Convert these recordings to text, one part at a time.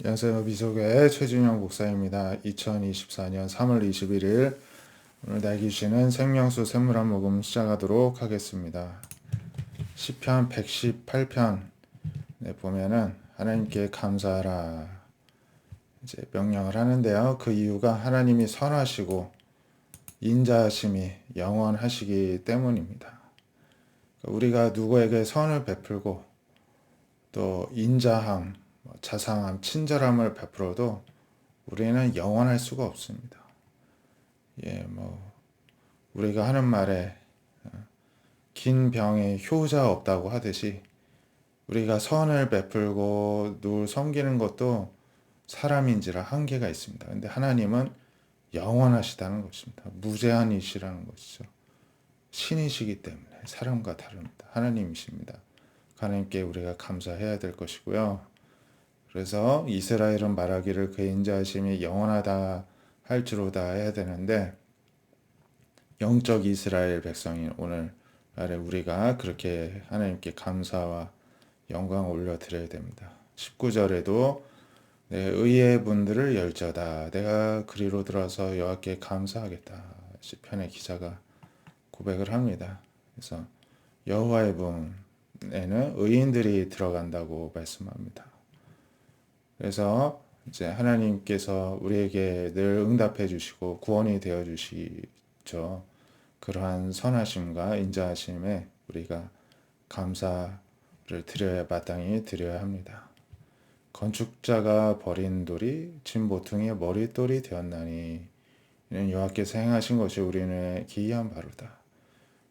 안녕하세요. 미소교회 최준영 목사입니다. 2024년 3월 21일 오늘 날기 주시는 생명수 샘물 한 모금 시작하도록 하겠습니다. 시편 118편 보면은 하나님께 감사하라 이제 명령을 하는데요. 그 이유가 하나님이 선하시고 인자하심이 영원하시기 때문입니다. 우리가 누구에게 선을 베풀고 또 인자함, 자상함, 친절함을 베풀어도 우리는 영원할 수가 없습니다. 우리가 하는 말에 긴 병에 효자 없다고 하듯이 우리가 선을 베풀고 누굴 섬기는 것도 사람인지라 한계가 있습니다. 근데 하나님은 영원하시다는 것입니다. 무제한이시라는 것이죠. 신이시기 때문에 사람과 다릅니다. 하나님이십니다. 하나님께 우리가 감사해야 될 것이고요. 그래서 이스라엘은 말하기를 그의 인자하심이 영원하다 할지로다 해야 되는데 영적 이스라엘 백성인 오늘 날에 우리가 그렇게 하나님께 감사와 영광을 올려드려야 됩니다. 19절에도 내 의의 분들을 열저다 내가 그리로 들어서 여호와께 감사하겠다 시편의 기자가 고백을 합니다. 그래서 여호와의 분에는 의인들이 들어간다고 말씀합니다. 그래서 이제 하나님께서 우리에게 늘 응답해 주시고 구원이 되어 주시죠. 그러한 선하심과 인자하심에 우리가 감사를 드려야 마땅히 드려야 합니다. 건축자가 버린 돌이 진보퉁이의 머릿돌이 되었나니 이는 여호와께서 행하신 것이 우리는 기이한 바로다.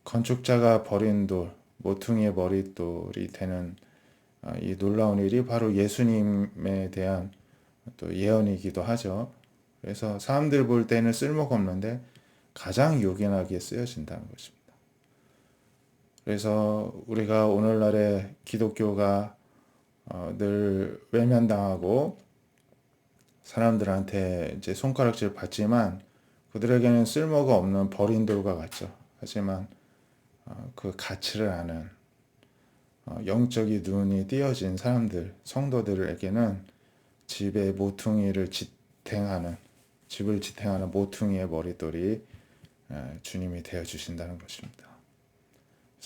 건축자가 버린 돌, 모퉁이의 머릿돌이 되는 이 놀라운 일이 바로 예수님에 대한 또 예언이기도 하죠. 그래서 사람들 볼 때는 쓸모가 없는데 가장 요긴하게 쓰여진다는 것입니다. 그래서 우리가 오늘날의 기독교가 늘 외면당하고 사람들한테 이제 손가락질 받지만 그들에게는 쓸모가 없는 버린 돌과 같죠. 하지만 그 가치를 아는 영적인 눈이 띄어진 사람들, 성도들에게는 집의 모퉁이를 집을 지탱하는 모퉁이의 머릿돌이 주님이 되어 주신다는 것입니다.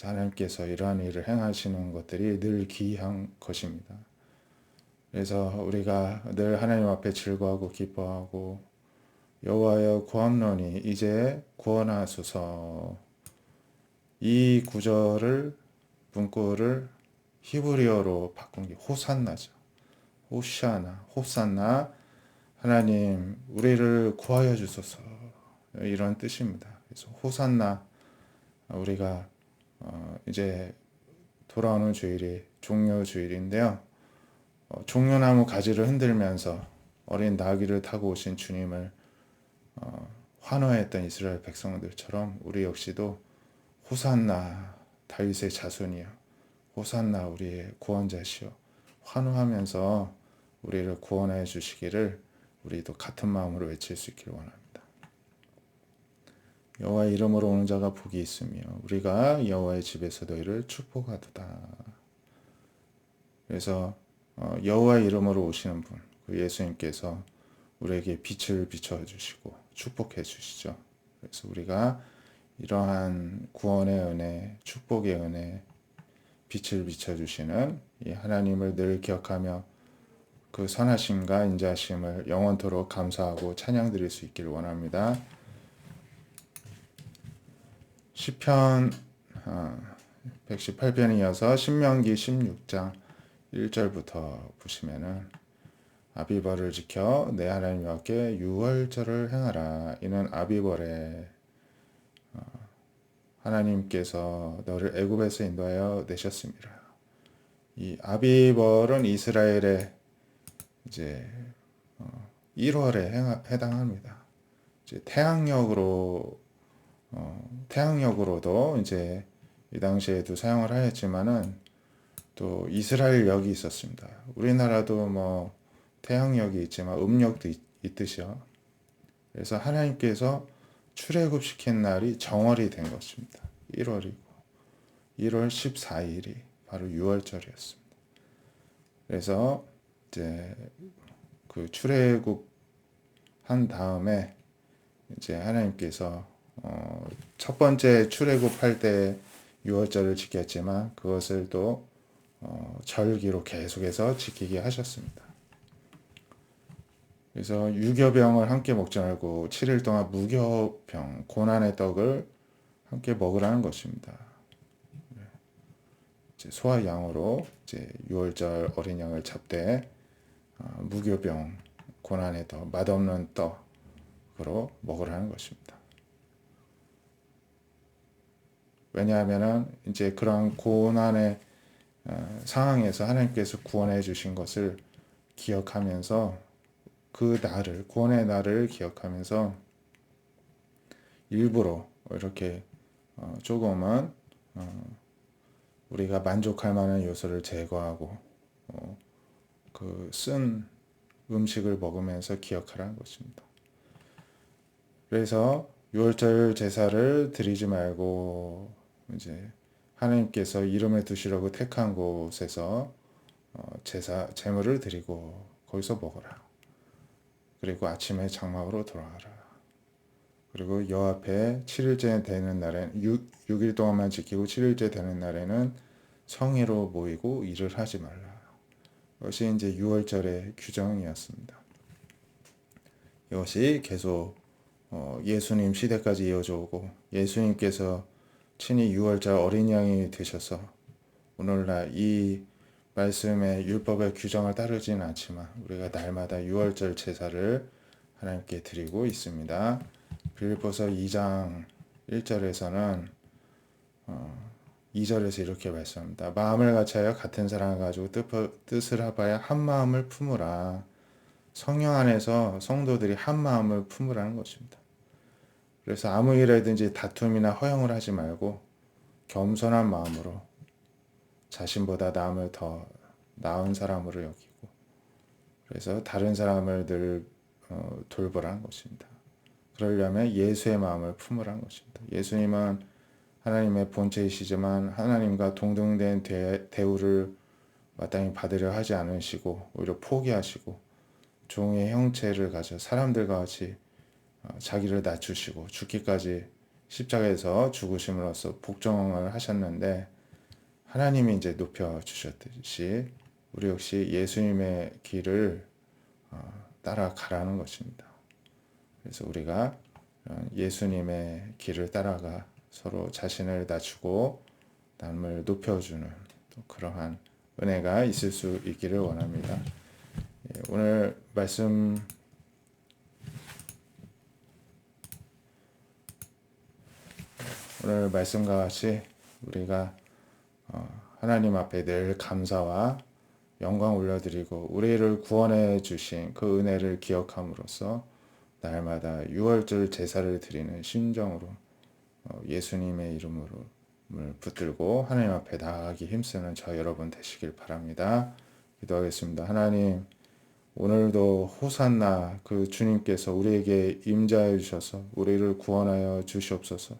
하나님께서 이러한 일을 행하시는 것들이 늘 기이한 것입니다. 그래서 우리가 늘 하나님 앞에 즐거워하고 기뻐하고 여호와여 구함노니 이제 구원하소서 이 구절을 문구를 히브리어로 바꾼 게 호산나죠. 호산나 하나님 우리를 구하여 주소서 이런 뜻입니다. 그래서 호산나 우리가 이제 돌아오는 주일이 종려 주일인데요. 종려나무 가지를 흔들면서 어린 나귀를 타고 오신 주님을 환호했던 이스라엘 백성들처럼 우리 역시도 호산나 다윗의 자손이여 호산나 우리의 구원자시여 환호하면서 우리를 구원해 주시기를 우리도 같은 마음으로 외칠 수 있기를 원합니다. 여호와의 이름으로 오는 자가 복이 있으며 우리가 여호와의 집에서 너희를 축복하도다. 그래서 여호와의 이름으로 오시는 분, 그 예수님께서 우리에게 빛을 비춰주시고 축복해 주시죠. 그래서 우리가 이러한 구원의 은혜, 축복의 은혜, 빛을 비춰주시는 이 하나님을 늘 기억하며 그 선하심과 인자하심을 영원토록 감사하고 찬양드릴 수 있기를 원합니다. 시편 118편에 이어서 신명기 16장 1절부터 보시면은 아비벌을 지켜 내 하나님 여호와께 유월절을 행하라. 이는 아비벌에 하나님께서 너를 애굽에서 인도하여 내셨습니다. 이 아비벌은 이스라엘의 이제 1월에 해당합니다. 이제 태양력으로도 이제 이 당시에도 사용을 하였지만은 또 이스라엘 역이 있었습니다. 우리나라도 뭐 태양력이 있지만 음력도 있듯이요. 그래서 하나님께서 출애굽시킨 날이 정월이 된 것입니다. 1월이고 1월 14일이 바로 유월절이었습니다. 그래서 이제 그 출애굽 한 다음에 이제 하나님께서 첫 번째 출애굽할 때 유월절을 지켰지만 그것을 또 절기로 계속해서 지키게 하셨습니다. 그래서 유교병을 함께 먹지 말고 7일 동안 무교병, 고난의 떡을 함께 먹으라는 것입니다. 이제 소와 양으로 이제 유월절 어린 양을 잡되 무교병, 고난의 떡, 맛없는 떡으로 먹으라는 것입니다. 왜냐하면은 이제 그런 고난의 상황에서 하나님께서 구원해 주신 것을 기억하면서 그 날을, 구원의 날을 기억하면서 일부러 이렇게 조금은 우리가 만족할 만한 요소를 제거하고 그 쓴 음식을 먹으면서 기억하라는 것입니다. 그래서 유월절 제사를 드리지 말고 이제 하나님께서 이름을 두시려고 택한 곳에서 제물을 드리고 거기서 먹어라. 그리고 아침에 장막으로 돌아가라. 그리고 여 앞에 7일째 되는 날에 6일 동안만 지키고 7일째 되는 날에는 성회로 모이고 일을 하지 말라. 이것이 이제 유월절의 규정이었습니다. 이것이 계속 예수님 시대까지 이어져 오고 예수님께서 친히 유월절 어린 양이 되셔서 오늘날 이 말씀의 율법의 규정을 따르지는 않지만 우리가 날마다 유월절 제사를 하나님께 드리고 있습니다. 빌립보서 2장 1절에서는 2절에서 이렇게 말씀합니다. 마음을 같이하여 같은 사랑을 가지고 뜻을 합하여 한 마음을 품으라. 성령 안에서 성도들이 한 마음을 품으라는 것입니다. 그래서 아무 일이든지 다툼이나 허영을 하지 말고 겸손한 마음으로 자신보다 남을 더 나은 사람으로 여기고 그래서 다른 사람을 늘 돌보라는 것입니다. 그러려면 예수의 마음을 품으라는 것입니다. 예수님은 하나님의 본체이시지만 하나님과 동등된 대우를 마땅히 받으려 하지 않으시고 오히려 포기하시고 종의 형체를 가져 사람들과 같이 자기를 낮추시고 죽기까지 십자가에서 죽으심으로써 복종을 하셨는데 하나님이 이제 높여 주셨듯이 우리 역시 예수님의 길을 따라가라는 것입니다. 그래서 우리가 예수님의 길을 따라가 서로 자신을 낮추고 남을 높여주는 또 그러한 은혜가 있을 수 있기를 원합니다. 오늘 말씀과 같이 우리가 하나님 앞에 늘 감사와 영광 올려드리고 우리를 구원해 주신 그 은혜를 기억함으로써 날마다 유월절 제사를 드리는 심정으로 예수님의 이름으로 붙들고 하나님 앞에 나아가기 힘쓰는 저 여러분 되시길 바랍니다. 기도하겠습니다. 하나님, 오늘도 호산나 그 주님께서 우리에게 임자해 주셔서 우리를 구원하여 주시옵소서.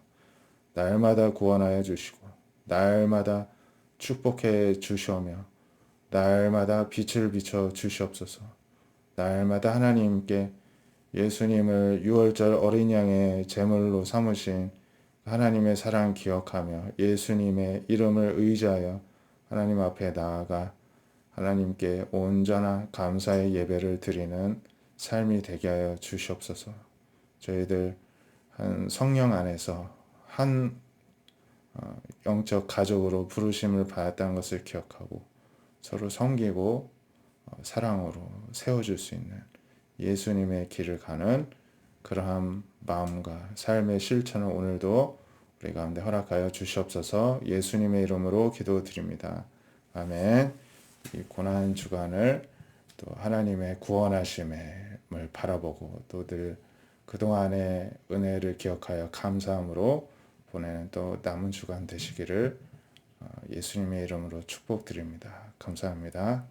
날마다 구원하여 주시고 날마다 축복해 주시오며 날마다 빛을 비춰 주시옵소서. 날마다 하나님께 예수님을 유월절 어린 양의 제물로 삼으신 하나님의 사랑 기억하며 예수님의 이름을 의지하여 하나님 앞에 나아가 하나님께 온전한 감사의 예배를 드리는 삶이 되게 하여 주시옵소서. 저희들 한 성령 안에서 한 영적 가족으로 부르심을 받았다는 것을 기억하고 서로 섬기고 사랑으로 세워줄 수 있는 예수님의 길을 가는 그러한 마음과 삶의 실천을 오늘도 우리 가운데 허락하여 주시옵소서. 예수님의 이름으로 기도드립니다. 아멘. 이 고난 주간을 또 하나님의 구원하심을 바라보고 또 늘 그동안의 은혜를 기억하여 감사함으로 보내는 또 남은 주간 되시기를 예수님의 이름으로 축복드립니다. 감사합니다.